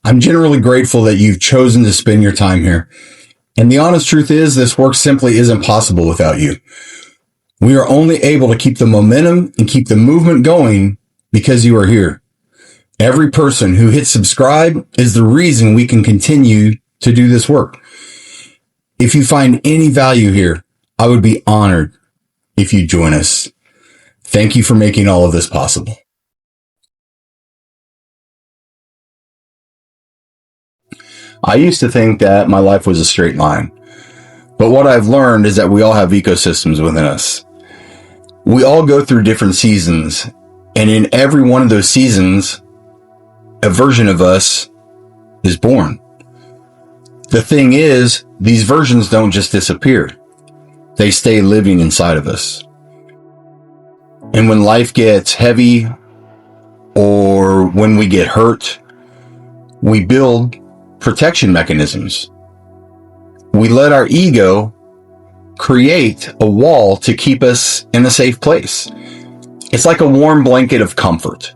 I'm generally grateful that you've chosen to spend your time here. And the honest truth is, this work simply isn't possible without you. We are only able to keep the momentum and keep the movement going because you are here. Every person who hits subscribe is the reason we can continue to do this work. If you find any value here, I would be honored if you join us. Thank you for making all of this possible. I used to think that my life was a straight line, but what I've learned is that we all have ecosystems within us. We all go through different seasons, and in every one of those seasons, a version of us is born. The thing is, these versions don't just disappear. They stay living inside of us. And when life gets heavy, or when we get hurt, we build protection mechanisms. We let our ego create a wall to keep us in a safe place. It's like a warm blanket of comfort,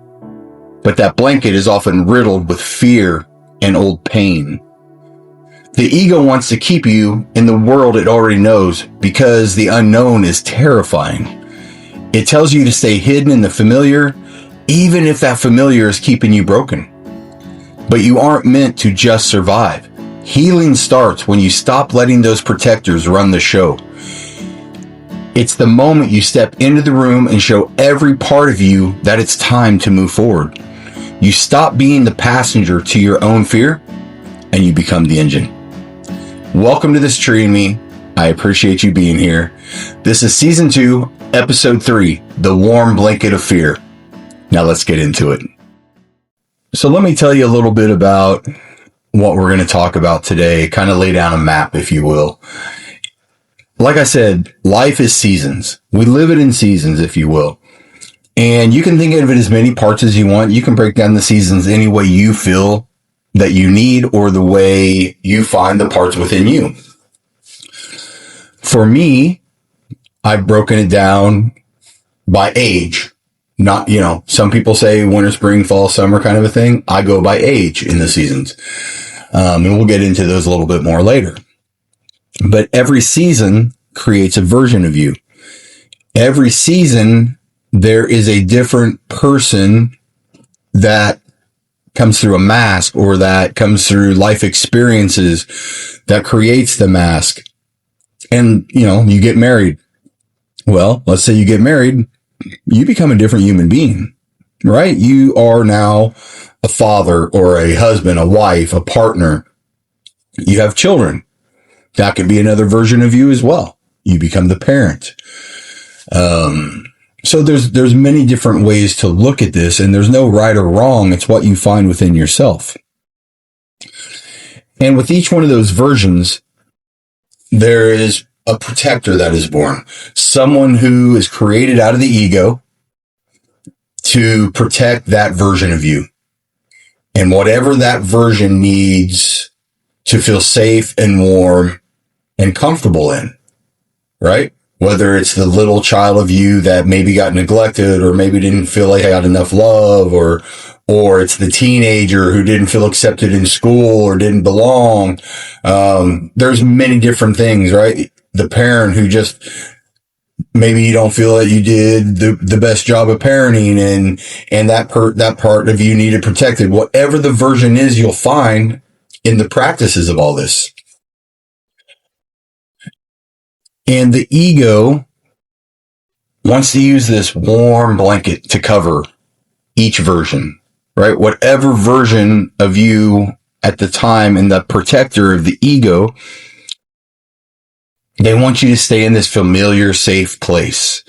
but that blanket is often riddled with fear and old pain. The ego wants to keep you in the world it already knows because the unknown is terrifying. It tells you to stay hidden in the familiar, even if that familiar is keeping you broken. But you aren't meant to just survive. Healing starts when you stop letting those protectors run the show. It's the moment you step into the room and show every part of you that it's time to move forward. You stop being the passenger to your own fear, and you become the engine. Welcome to This Tree and Me. I appreciate you being here. This is Season 2, Episode 3, The Warm Blanket of Fear. Now let's get into it. So let me tell you a little bit about what we're going to talk about today, kind of lay down a map, if you will. Like I said, life is seasons. We live it in seasons, if you will. And you can think of it as many parts as you want. You can break down the seasons any way you feel that you need or the way you find the parts within you. For me, I've broken it down by age. Not, some people say winter, spring, fall, summer kind of a thing. I go by age in the seasons. And we'll get into those a little bit more later. But every season creates a version of you. Every season, there is a different person that comes through a mask or that comes through life experiences that creates the mask. And, you get married. Well, let's say you get married. You become a different human being, right? You are now a father or a husband, a wife, a partner. You have children. That could be another version of you as well. You become the parent. So there's many different ways to look at this, and there's no right or wrong. It's what you find within yourself. And with each one of those versions, there is a protector that is born. Someone who is created out of the ego to protect that version of you. And whatever that version needs to feel safe and warm and comfortable in, right? Whether it's the little child of you that maybe got neglected or maybe didn't feel like I got enough love, or it's the teenager who didn't feel accepted in school or didn't belong. There's many different things, right? The parent who just, maybe you don't feel that you did the best job of parenting and that part of you needed protected. Whatever the version is, you'll find in the practices of all this. And the ego wants to use this warm blanket to cover each version, right? Whatever version of you at the time and the protector of the ego, they want you to stay in this familiar, safe place.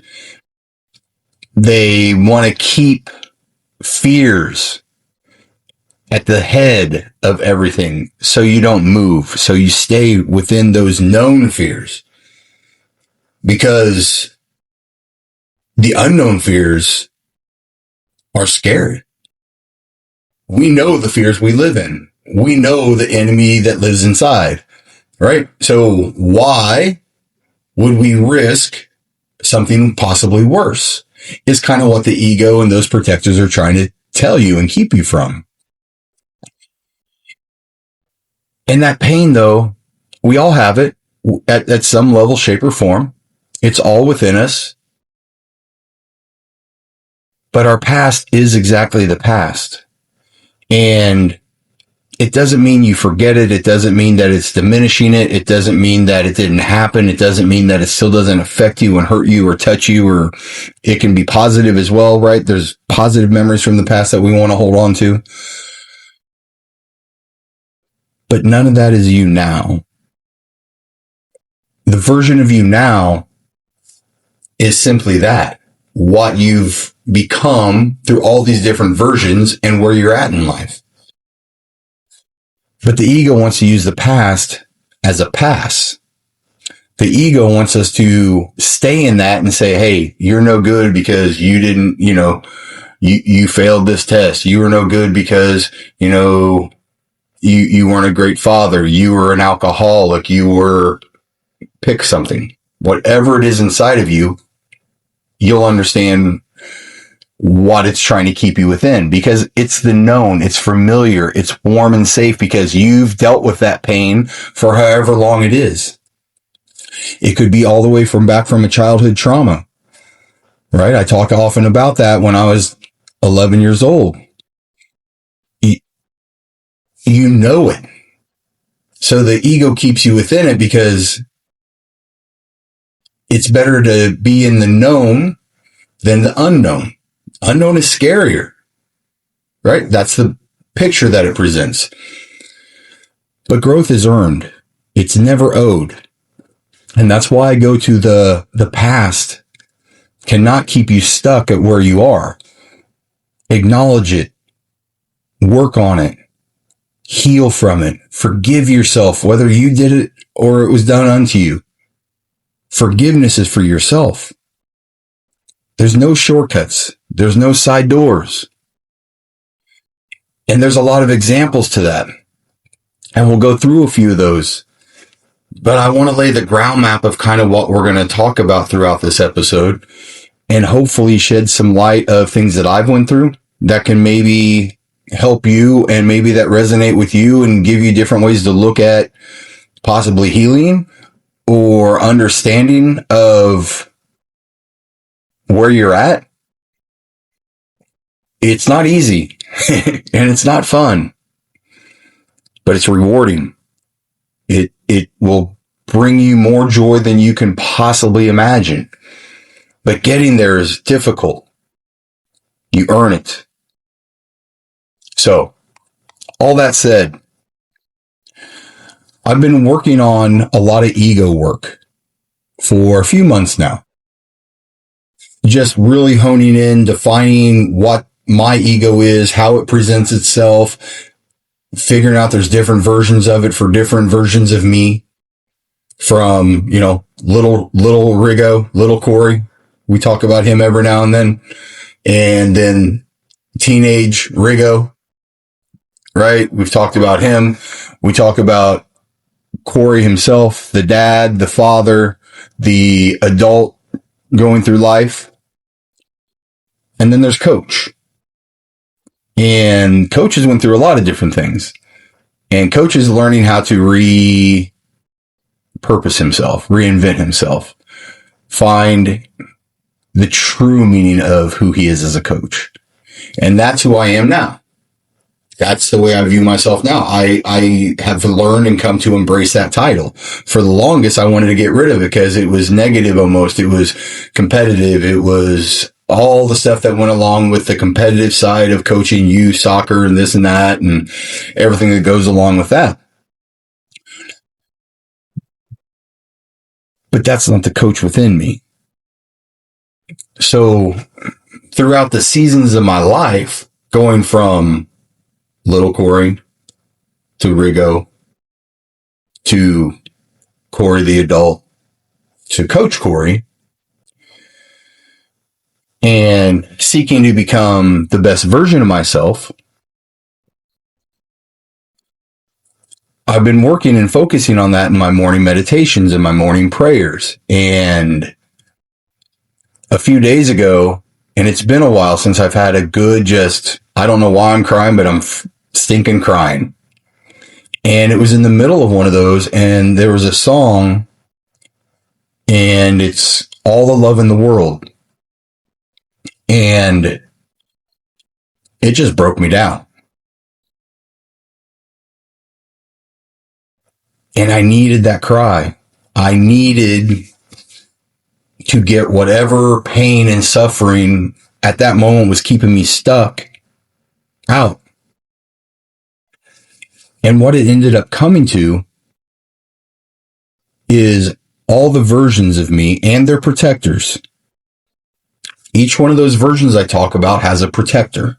They want to keep fears at the head of everything so you don't move, so you stay within those known fears. Because the unknown fears are scary. We know the fears we live in. We know the enemy that lives inside, right? So why would we risk something possibly worse? Is kind of what the ego and those protectors are trying to tell you and keep you from. And that pain, though, we all have it at some level, shape, or form. It's all within us. But our past is exactly the past. And it doesn't mean you forget it. It doesn't mean that it's diminishing it. It doesn't mean that it didn't happen. It doesn't mean that it still doesn't affect you and hurt you or touch you, or it can be positive as well, right? There's positive memories from the past that we want to hold on to. But none of that is you now. The version of you now is simply that, what you've become through all these different versions and where you're at in life. But the ego wants to use the past as a pass. The ego wants us to stay in that and say, hey, you're no good because you didn't, you failed this test. You were no good because, you weren't a great father. You were an alcoholic. You were, pick something. Whatever it is inside of you, you'll understand what it's trying to keep you within, because it's the known, it's familiar, it's warm and safe, because you've dealt with that pain for however long it is. It could be all the way back from a childhood trauma, right? I talk often about that. When I was 11 years old, you know it. So the ego keeps you within it because it's better to be in the known than the unknown. Unknown is scarier, right? That's the picture that it presents. But growth is earned. It's never owed. And that's why I go to the past cannot keep you stuck at where you are. Acknowledge it. Work on it. Heal from it. Forgive yourself, whether you did it or it was done unto you. Forgiveness is for yourself. There's no shortcuts. There's no side doors. And there's a lot of examples to that. And we'll go through a few of those. But I want to lay the ground map of kind of what we're going to talk about throughout this episode, and hopefully shed some light of things that I've went through that can maybe help you, and maybe that resonate with you and give you different ways to look at possibly healing or understanding of where you're at. It's not easy and it's not fun, but it's rewarding. It will bring you more joy than you can possibly imagine. But getting there is difficult. You earn it. So, all that said, I've been working on a lot of ego work for a few months now. Just really honing in, defining what my ego is, how it presents itself, figuring out there's different versions of it for different versions of me. From, little Rigo, Little Cory. We talk about him every now and then. And then teenage Rigo, right? We've talked about him. We talk about Cory himself, the dad, the father, the adult going through life. And then there's Coach. And Coach has went through a lot of different things. And Coach is learning how to repurpose himself, reinvent himself, find the true meaning of who he is as a coach. And that's who I am now. That's the way I view myself now. I have learned and come to embrace that title. For the longest, I wanted to get rid of it because it was negative almost. It was competitive. It was all the stuff that went along with the competitive side of coaching youth soccer and this and that and everything that goes along with that. But that's not the coach within me. So throughout the seasons of my life, going from Little Cory to Rigo to Cory the adult to Coach Cory, and seeking to become the best version of myself, I've been working and focusing on that in my morning meditations and my morning prayers. And a few days ago, and it's been a while since I've had a good I don't know why I'm crying, but I'm stinking crying. And it was in the middle of one of those, and there was a song, and it's All the Love in the World. And it just broke me down. And I needed that cry. I needed to get whatever pain and suffering at that moment was keeping me stuck out. And what it ended up coming to is all the versions of me and their protectors. Each one of those versions I talk about has a protector.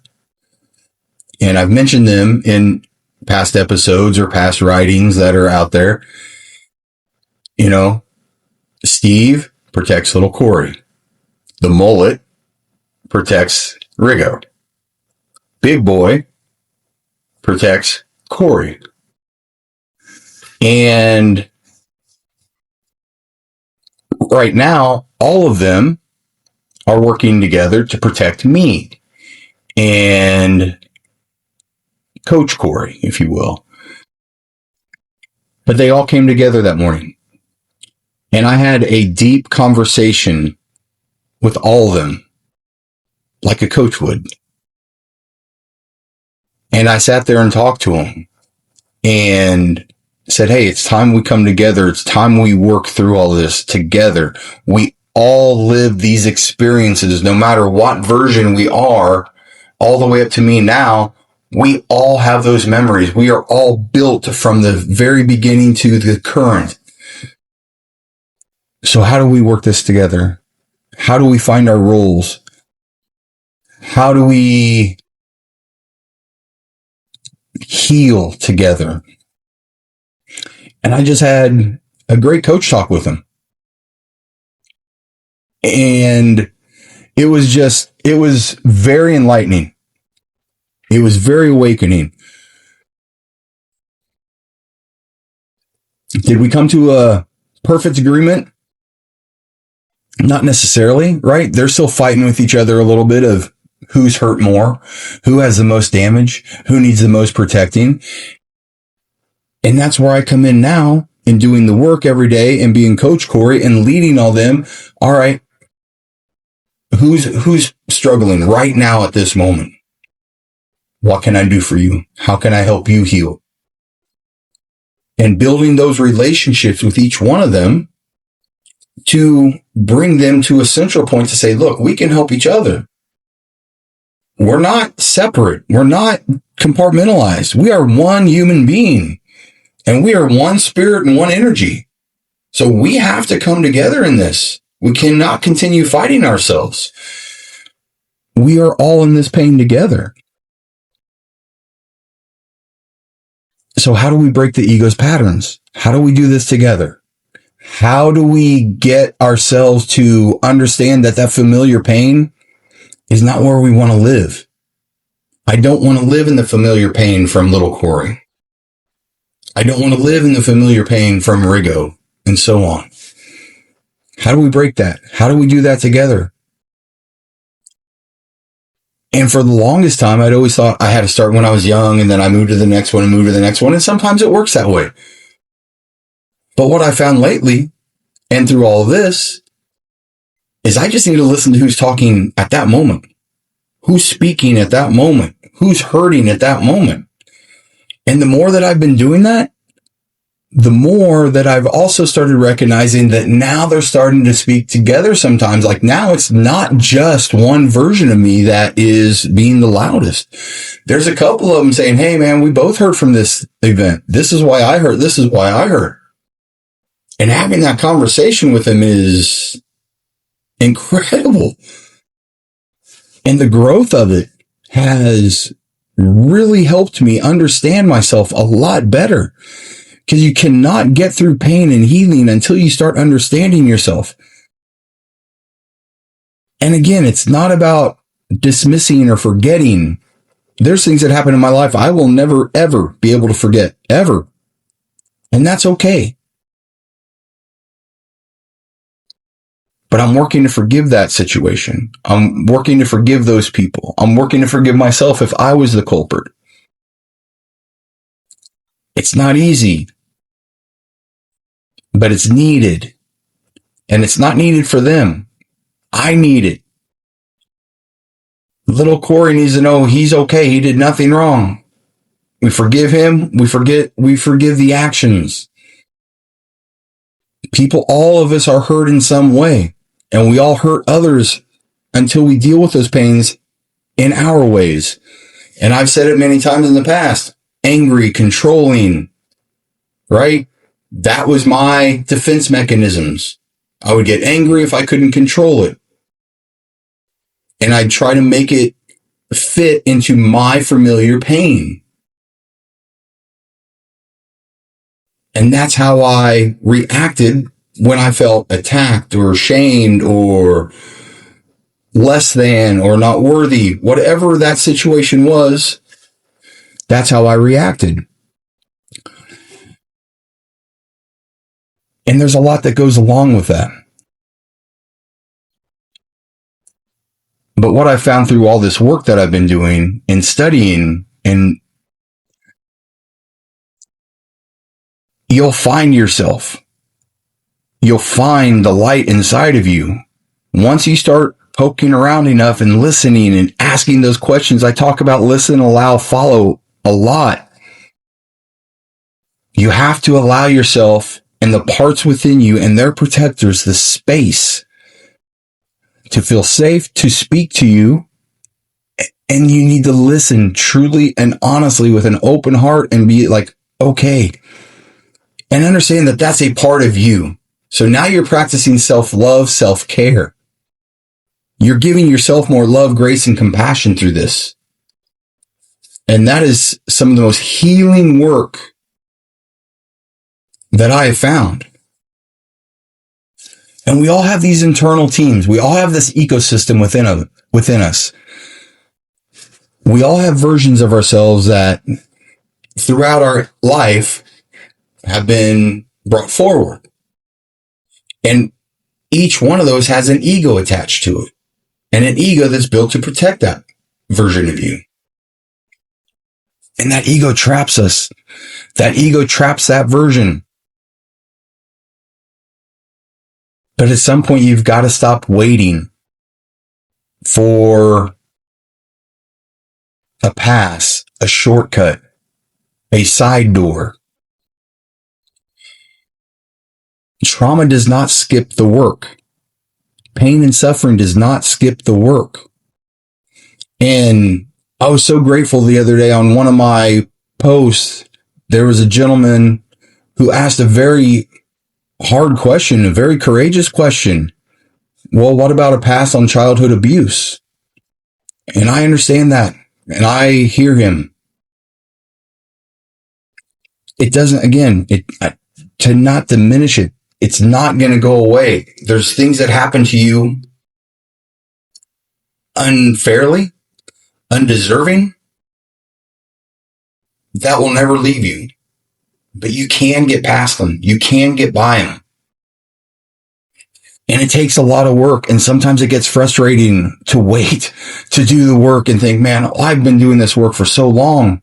And I've mentioned them in past episodes or past writings that are out there. You know, Steve protects Little Cory. The Mullet protects Riggo. Big Boy protects Cory. And right now, all of them are working together to protect me and Coach Cory, if you will. But they all came together that morning. And I had a deep conversation with all of them, like a coach would. And I sat there and talked to them and said, hey, it's time we come together. It's time we work through all this together. We all live these experiences, no matter what version we are, all the way up to me now. We all have those memories. We are all built from the very beginning to the current. So how do we work this together? How do we find our roles? How do we heal together? And I just had a great coach talk with him. And it was very enlightening. It was very awakening. Did we come to a perfect agreement? Not necessarily, right? They're still fighting with each other a little bit of who's hurt more, who has the most damage, who needs the most protecting. And that's where I come in now in doing the work every day and being Coach Cory and leading all them. All right. Who's struggling right now at this moment? What can I do for you? How can I help you heal? And building those relationships with each one of them to bring them to a central point to say, look, we can help each other. We're not separate. We're not compartmentalized. We are one human being and we are one spirit and one energy. So we have to come together in this. We cannot continue fighting ourselves. We are all in this pain together. So how do we break the ego's patterns? How do we do this together? How do we get ourselves to understand that familiar pain is not where we want to live? I don't want to live in the familiar pain from Little Cory. I don't want to live in the familiar pain from Riggo, and so on. How do we break that? How do we do that together? And for the longest time, I'd always thought I had to start when I was young, and then I moved to the next one and moved to the next one. And sometimes it works that way. But what I found lately, and through all of this, is I just need to listen to who's talking at that moment. Who's speaking at that moment? Who's hurting at that moment? And the more that I've been doing that, the more that I've also started recognizing that now they're starting to speak together sometimes. Like now it's not just one version of me that is being the loudest. There's a couple of them saying, hey man, we both heard from this event. This is why I heard. This is why I heard. And having that conversation with them is incredible. And the growth of it has really helped me understand myself a lot better. Because you cannot get through pain and healing until you start understanding yourself. And again, it's not about dismissing or forgetting. There's things that happen in my life I will never, ever be able to forget, ever. And that's okay. But I'm working to forgive that situation. I'm working to forgive those people. I'm working to forgive myself if I was the culprit. It's not easy, but it's needed. And it's not needed for them. I need it. Little Cory needs to know he's okay. He did nothing wrong. We forgive him. We forgive the actions. People, all of us are hurt in some way, and we all hurt others until we deal with those pains in our ways. And I've said it many times in the past, angry, controlling, right? That was my defense mechanisms. I would get angry if I couldn't control it. And I'd try to make it fit into my familiar pain. And that's how I reacted when I felt attacked or shamed or less than or not worthy. Whatever that situation was, that's how I reacted. And there's a lot that goes along with that. But what I found through all this work that I've been doing and studying, and you'll find yourself. You'll find the light inside of you. Once you start poking around enough and listening and asking those questions, I talk about listen, allow, follow a lot. You have to allow yourself and the parts within you and their protectors the space to feel safe, to speak to you. And you need to listen truly and honestly with an open heart and be like, okay. And understand that that's a part of you. So now you're practicing self-love, self-care. You're giving yourself more love, grace, and compassion through this. And that is some of the most healing work that I have found. And we all have these internal teams. We all have this ecosystem within us. We all have versions of ourselves that throughout our life have been brought forward. And each one of those has an ego attached to it. And an ego that's built to protect that version of you. And that ego traps us. That ego traps that version. But at some point, you've got to stop waiting for a pass, a shortcut, a side door. Trauma does not skip the work. Pain and suffering does not skip the work. And I was so grateful the other day on one of my posts, there was a gentleman who asked a very hard question, a very courageous question. Well, what about a pass on childhood abuse? And I understand that. And I hear him. It doesn't, again, to not diminish it, it's not going to go away. There's things that happen to you unfairly, undeserving, that will never leave you. But you can get past them. You can get by them. And it takes a lot of work. And sometimes it gets frustrating to wait to do the work and think, man, I've been doing this work for so long.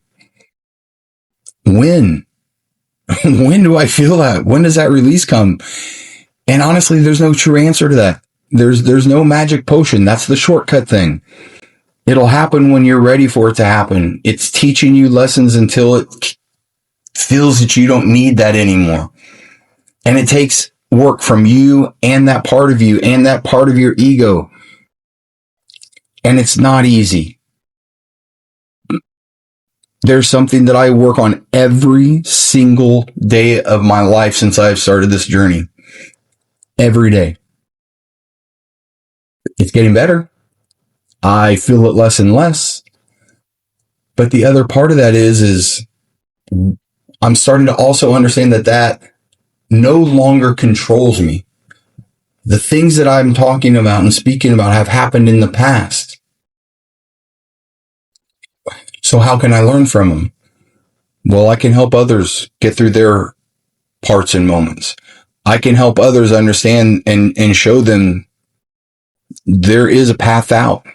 When? When do I feel that? When does that release come? And honestly, there's no true answer to that. There's no magic potion. That's the shortcut thing. It'll happen when you're ready for it to happen. It's teaching you lessons until it feels that you don't need that anymore. And it takes work from you and that part of you and that part of your ego. And it's not easy. There's something that I work on every single day of my life since I've started this journey. Every day. It's getting better. I feel it less and less. But the other part of that is I'm starting to also understand that no longer controls me. The things that I'm talking about and speaking about have happened in the past. So how can I learn from them? Well, I can help others get through their parts and moments. I can help others understand and show them there is a path out.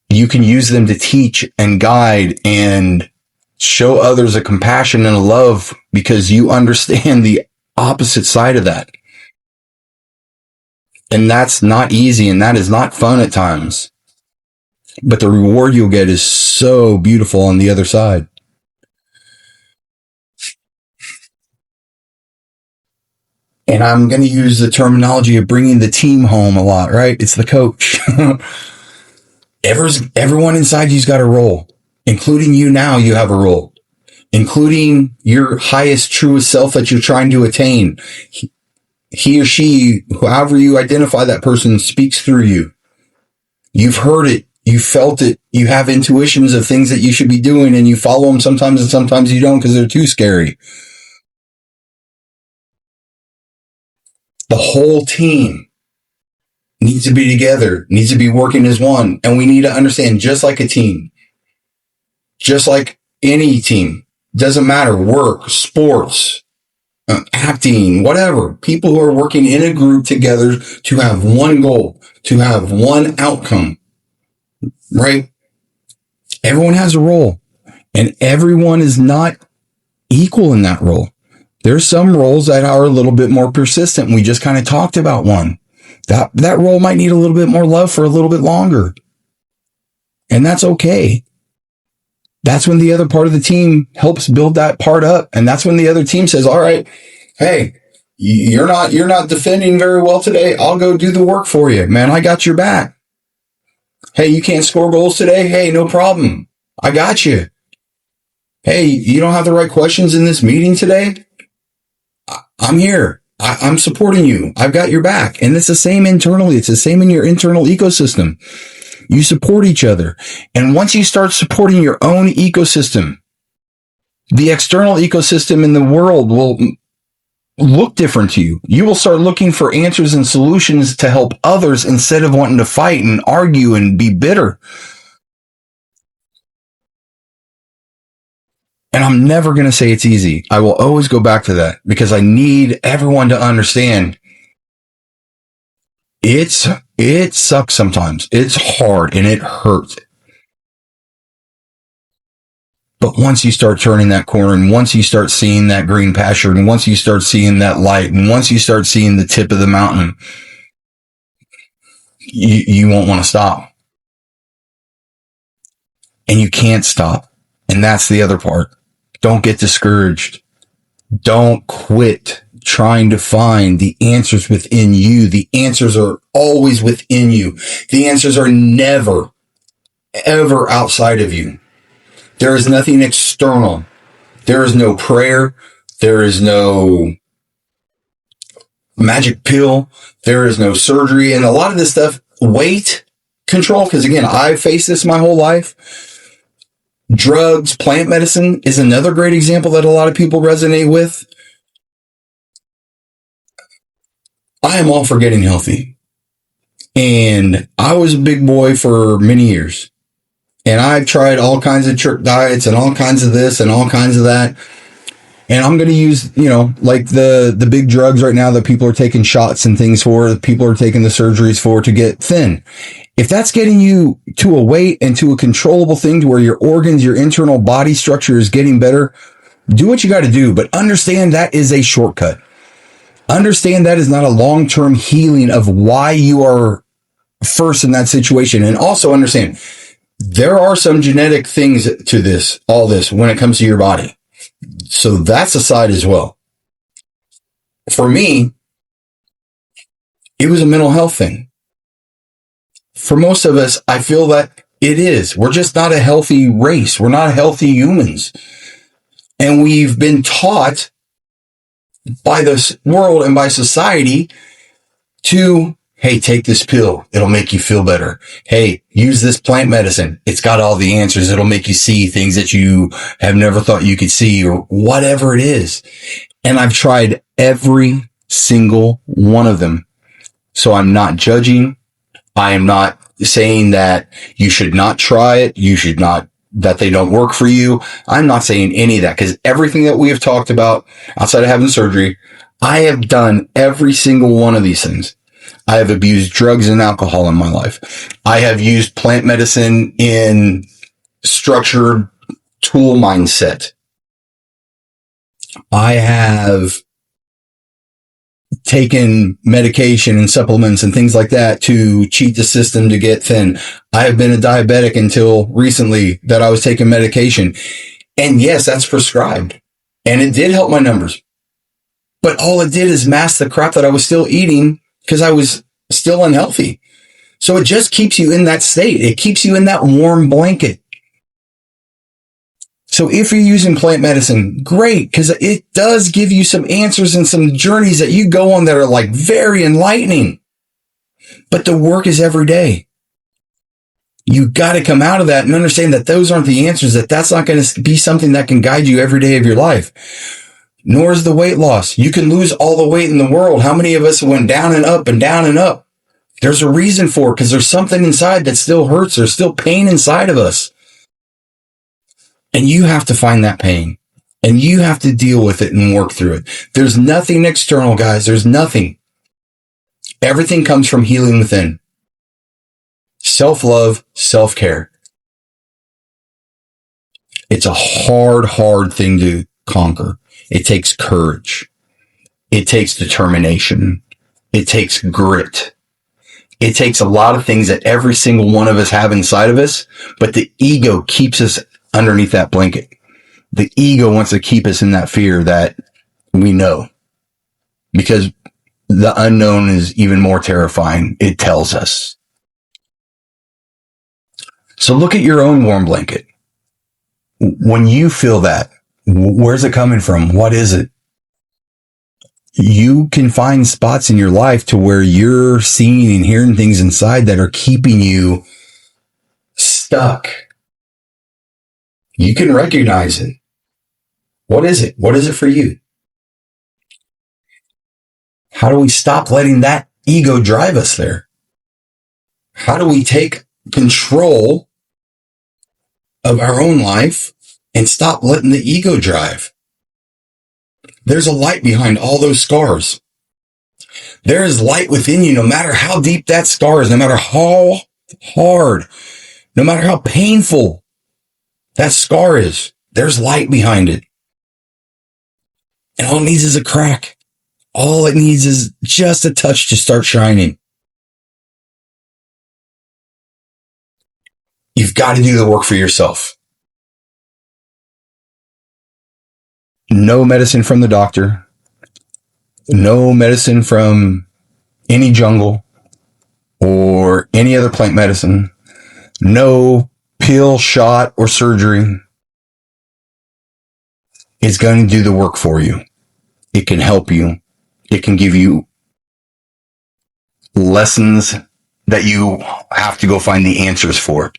You can use them to teach and guide and Show others a compassion and a love because you understand the opposite side of that. And that's not easy, and that is not fun at times. But the reward you'll get is so beautiful on the other side. And I'm going to use the terminology of bringing the team home a lot, right? It's the coach. Everyone inside you's got a role, including you now. You have a role, including your highest, truest self that you're trying to attain. He or she, however you identify that person, speaks through you. You've heard it. You felt it. You have intuitions of things that you should be doing, and you follow them sometimes, and sometimes you don't because they're too scary. The whole team needs to be together, needs to be working as one. And we need to understand, just like a team, just like any team, doesn't matter, work, sports, acting, whatever, people who are working in a group together to have one goal, to have one outcome, right? Everyone has a role, and everyone is not equal in that role. There's some roles that are a little bit more persistent. We just kind of talked about one. That role might need a little bit more love for a little bit longer. And that's okay. That's when the other part of the team helps build that part up. And that's when the other team says, all right, hey, you're not defending very well today. I'll go do the work for you, man. I got your back. Hey, you can't score goals today. Hey, no problem. I got you. Hey, you don't have the right questions in this meeting today. I'm here. I'm supporting you. I've got your back. And it's the same internally. It's the same in your internal ecosystem. You support each other. And once you start supporting your own ecosystem, the external ecosystem in the world will look different to you. You will start looking for answers and solutions to help others instead of wanting to fight and argue and be bitter. And I'm never going to say it's easy. I will always go back to that because I need everyone to understand it sucks sometimes. It's hard and it hurts. But once you start turning that corner, and once you start seeing that green pasture, and once you start seeing that light, and once you start seeing the tip of the mountain, you won't want to stop. And you can't stop. And that's the other part. Don't get discouraged. Don't quit trying to find the answers within you. The answers are always within you. The answers are never, ever outside of you. There is nothing external. There is no prayer. There is no magic pill. There is no surgery. And a lot of this stuff, weight control, because again, I've faced this my whole life. Drugs, plant medicine is another great example that a lot of people resonate with. I am all for getting healthy. And I was a big boy for many years. And I've tried all kinds of trick diets and all kinds of this and all kinds of that. And I'm going to use, like the big drugs right now that people are taking shots and things for, that people are taking the surgeries for to get thin. If that's getting you to a weight and to a controllable thing to where your organs, your internal body structure is getting better, do what you got to do. But understand that is a shortcut. Understand that is not a long-term healing of why you are first in that situation. And also understand there are some genetic things to this, all this, when it comes to your body. So that's a side as well. For me, it was a mental health thing. For most of us, I feel that it is. We're just not a healthy race. We're not healthy humans. And we've been taught by this world and by society to, hey, take this pill. It'll make you feel better. Hey, use this plant medicine. It's got all the answers. It'll make you see things that you have never thought you could see, or whatever it is. And I've tried every single one of them. So I'm not judging. I am not saying that you should not try it. You should not, that they don't work for you. I'm not saying any of that, because everything that we have talked about outside of having surgery, I have done every single one of these things. I have abused drugs and alcohol in my life. I have used plant medicine in structured tool mindset. I have taken medication and supplements and things like that to cheat the system to get thin. I have been a diabetic until recently that I was taking medication. And yes, that's prescribed. And it did help my numbers. But all it did is mask the crap that I was still eating because I was still unhealthy. So it just keeps you in that state. It keeps you in that warm blanket. So if you're using plant medicine, great, because it does give you some answers and some journeys that you go on that are like very enlightening. But the work is every day. You got to come out of that and understand that those aren't the answers, that that's not going to be something that can guide you every day of your life. Nor is the weight loss. You can lose all the weight in the world. How many of us went down and up and down and up? There's a reason for it, because there's something inside that still hurts. There's still pain inside of us. And you have to find that pain. And you have to deal with it and work through it. There's nothing external, guys. There's nothing. Everything comes from healing within. Self-love, self-care. It's a hard thing to conquer. It takes courage. It takes determination. It takes grit. It takes a lot of things that every single one of us have inside of us, but the ego keeps us underneath that blanket. The ego wants to keep us in that fear that we know, because the unknown is even more terrifying. It tells us. So look at your own warm blanket. When you feel that, where's it coming from? What is it? You can find spots in your life to where you're seeing and hearing things inside that are keeping you stuck. You can recognize it. What is it? What is it for you? How do we stop letting that ego drive us there? How do we take control of our own life and stop letting the ego drive? There's a light behind all those scars. There is light within you, no matter how deep that scar is, no matter how hard, no matter how painful that scar is. There's light behind it. And all it needs is a crack. All it needs is just a touch to start shining. You've got to do the work for yourself. No medicine from the doctor. No medicine from any jungle or any other plant medicine. No pill, shot, or surgery is going to do the work for you. It can help you. It can give you lessons that you have to go find the answers for.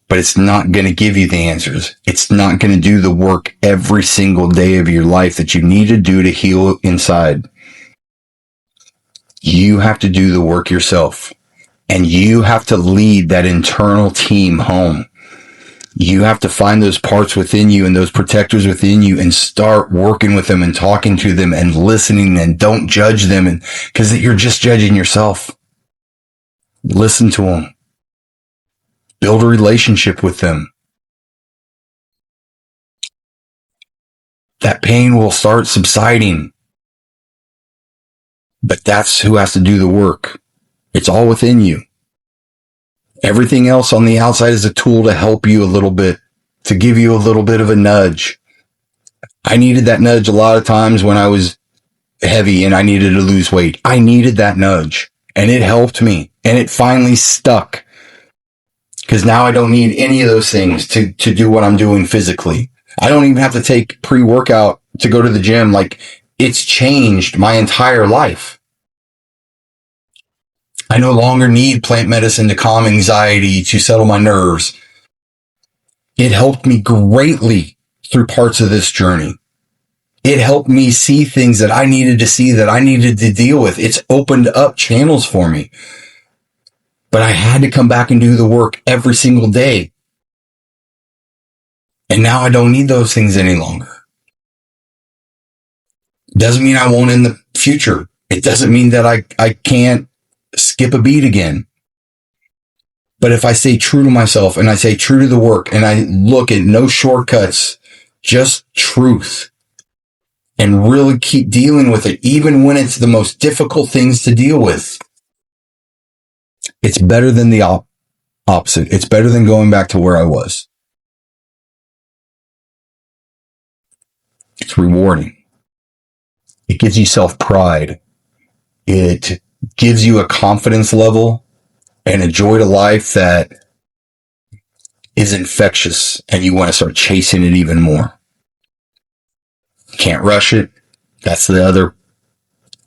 But it's not going to give you the answers. It's not going to do the work every single day of your life that you need to do to heal inside. You have to do the work yourself. And you have to lead that internal team home. You have to find those parts within you and those protectors within you and start working with them and talking to them and listening, and don't judge them, and because you're just judging yourself. Listen to them. Build a relationship with them. That pain will start subsiding. But that's who has to do the work. It's all within you. Everything else on the outside is a tool to help you a little bit, to give you a little bit of a nudge. I needed that nudge a lot of times when I was heavy and I needed to lose weight. I needed that nudge, and it helped me, and it finally stuck. Because now I don't need any of those things to do what I'm doing physically. I don't even have to take pre-workout to go to the gym. Like, it's changed my entire life. I no longer need plant medicine to calm anxiety, to settle my nerves. It helped me greatly through parts of this journey. It helped me see things that I needed to see, that I needed to deal with. It's opened up channels for me. But I had to come back and do the work every single day. And now I don't need those things any longer. Doesn't mean I won't in the future. It doesn't mean that I can't skip a beat again. But if I stay true to myself and I stay true to the work and I look at no shortcuts, just truth, and really keep dealing with it, even when it's the most difficult things to deal with, it's better than the opposite. It's better than going back to where I was. It's rewarding. It gives you self-pride. It gives you a confidence level and a joy to life that is infectious, and you want to start chasing it even more. Can't rush it. That's the other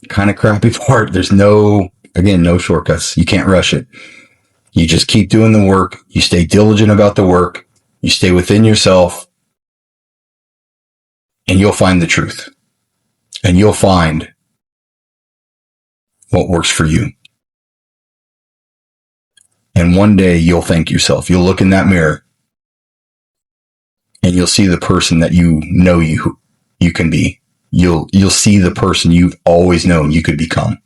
kind of crappy part. There's no shortcuts. You can't rush it. You just keep doing the work. You stay diligent about the work. You stay within yourself, and you'll find the truth. And you'll find what works for you. And one day you'll thank yourself. You'll look in that mirror and you'll see the person that you know you can be. You'll see the person you've always known you could become.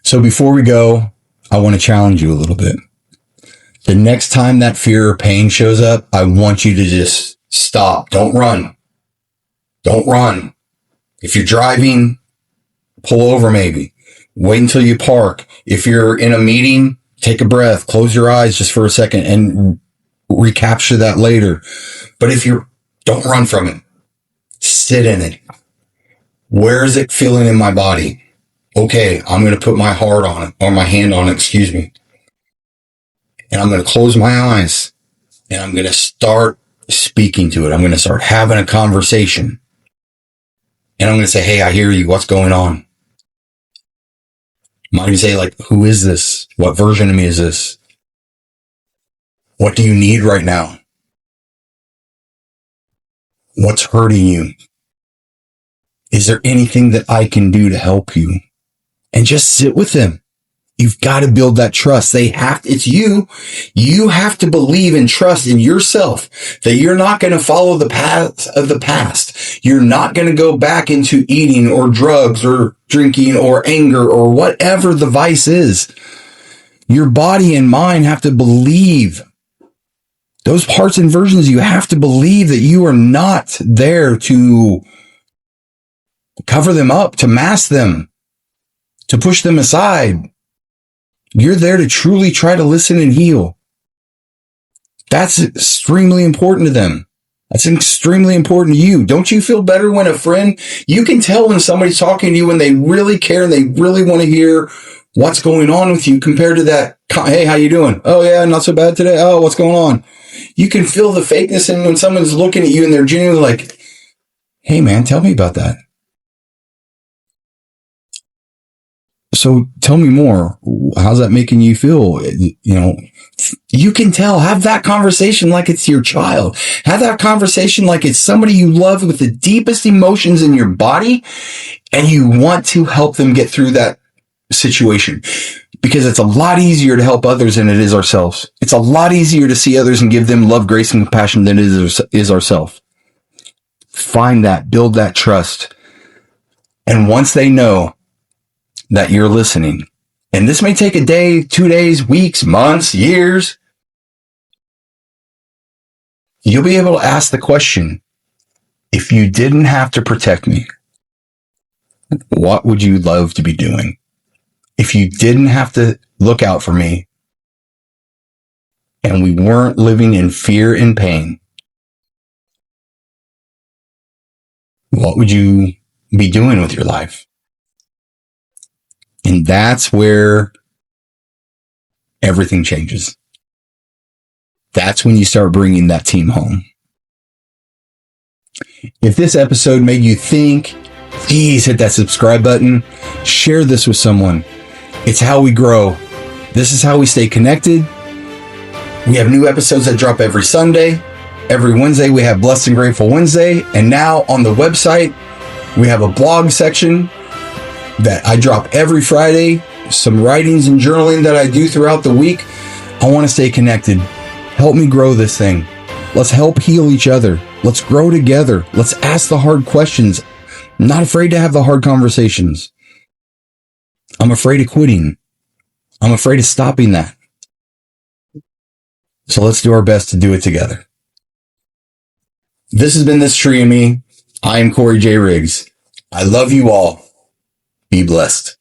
So before we go, I want to challenge you a little bit. The next time that fear or pain shows up, I want you to just stop. Don't run. Don't run. If you're driving, pull over maybe. Wait until you park. If you're in a meeting, take a breath, close your eyes just for a second and recapture that later. But don't run from it. Sit in it. Where is it feeling in my body? Okay, I'm going to put my heart on it, or my hand on it, excuse me. And I'm going to close my eyes and I'm going to start speaking to it. I'm going to start having a conversation. And I'm going to say, hey, I hear you. What's going on? Might even say, like, who is this? What version of me is this? What do you need right now? What's hurting you? Is there anything that I can do to help you? And just sit with them. You've got to build that trust. It's you. You have to believe and trust in yourself that you're not going to follow the path of the past. You're not going to go back into eating or drugs or drinking or anger or whatever the vice is. Your body and mind have to believe. Those parts and versions, you have to believe that you are not there to cover them up, to mask them, to push them aside. You're there to truly try to listen and heal. That's extremely important to them. That's extremely important to you. Don't you feel better when a friend, you can tell when somebody's talking to you when they really care and they really want to hear what's going on with you compared to that, hey, how you doing? Oh yeah, not so bad today. Oh, what's going on? You can feel the fakeness, and when someone's looking at you and they're genuinely like, hey man, tell me about that. So tell me more. How's that making you feel? You can tell. Have that conversation like it's your child. Have that conversation like it's somebody you love with the deepest emotions in your body, and you want to help them get through that situation. Because it's a lot easier to help others than it is ourselves. It's a lot easier to see others and give them love, grace, and compassion than it is ourselves. Find that. Build that trust. And once they know that you're listening, and this may take a day, 2 days, weeks, months, years, you'll be able to ask the question, if you didn't have to protect me, what would you love to be doing? If you didn't have to look out for me, and we weren't living in fear and pain, what would you be doing with your life? And that's where everything changes. That's when you start bringing that team home. If this episode made you think, please hit that subscribe button. Share this with someone. It's how we grow. This is how we stay connected. We have new episodes that drop every Sunday. Every Wednesday, we have Blessed and Grateful Wednesday. And now on the website, we have a blog section that I drop every Friday, some writings and journaling that I do throughout the week. I want to stay connected. Help me grow this thing. Let's help heal each other. Let's grow together. Let's ask the hard questions. I'm not afraid to have the hard conversations. I'm afraid of quitting. I'm afraid of stopping that. So let's do our best to do it together. This has been This Tree and Me. I am Corey J. Riggs. I love you all. Be blessed.